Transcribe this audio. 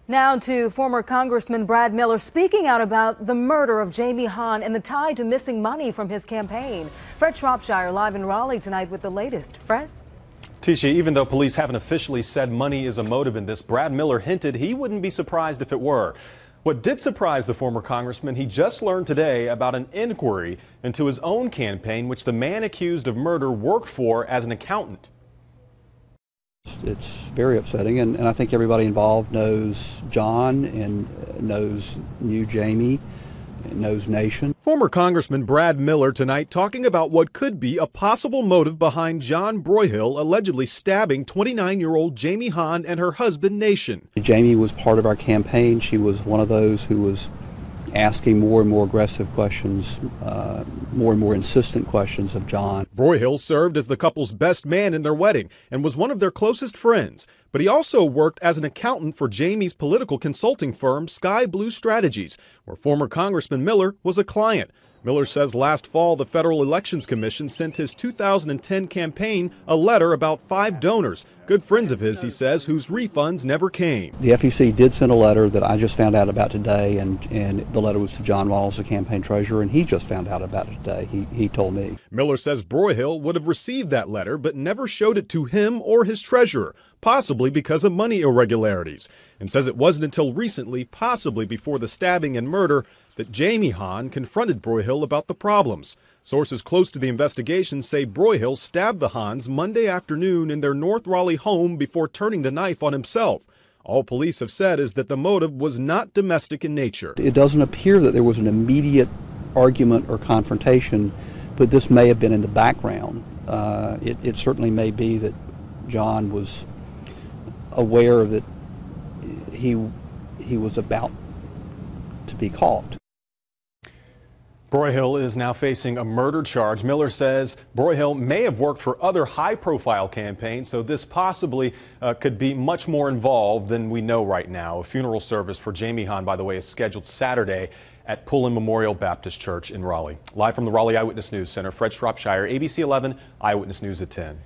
Now to former Congressman Brad Miller speaking out about the murder of Jamie Hahn and the tie to missing money from his campaign. Fred Shropshire live in Raleigh tonight with the latest. Fred? Tisha, even though police haven't officially said money is a motive in this, Brad Miller hinted he wouldn't be surprised if it were. What did surprise the former congressman, he just learned today about an inquiry into his own campaign, which the man accused of murder worked for as an accountant. It's very upsetting, and I think everybody involved knows John and knew Jamie, and knows Nation. Former Congressman Brad Miller tonight talking about what could be a possible motive behind John Broyhill allegedly stabbing 29-year-old Jamie Hahn and her husband Nation. Jamie was part of our campaign. She was one of those who was asking more and more aggressive questions, more and more insistent questions of John. Broyhill served as the couple's best man in their wedding and was one of their closest friends. But he also worked as an accountant for Jamie's political consulting firm, Sky Blue Strategies, where former Congressman Miller was a client. Miller says last fall the Federal Elections Commission sent his 2010 campaign a letter about 5 donors, good friends of his, he says, whose refunds never came. The FEC did send a letter that I just found out about today, and the letter was to John Wallace, the campaign treasurer, and he just found out about it today. He told me. Miller says Broyhill would have received that letter but never showed it to him or his treasurer, possibly because of money irregularities, and says it wasn't until recently, possibly before the stabbing and murder, that Jamie Hahn confronted Broyhill about the problems. Sources close to the investigation say Broyhill stabbed the Hahns Monday afternoon in their North Raleigh home before turning the knife on himself. All police have said is that the motive was not domestic in nature. It doesn't appear that there was an immediate argument or confrontation, but this may have been in the background. It certainly may be that John was aware that he was about to be caught. Broyhill is now facing a murder charge. Miller says Broyhill may have worked for other high-profile campaigns, so this possibly could be much more involved than we know right now. A funeral service for Jamie Hahn, by the way, is scheduled Saturday at Pullen Memorial Baptist Church in Raleigh. Live from the Raleigh Eyewitness News Center, Fred Shropshire, ABC 11 Eyewitness News at 10.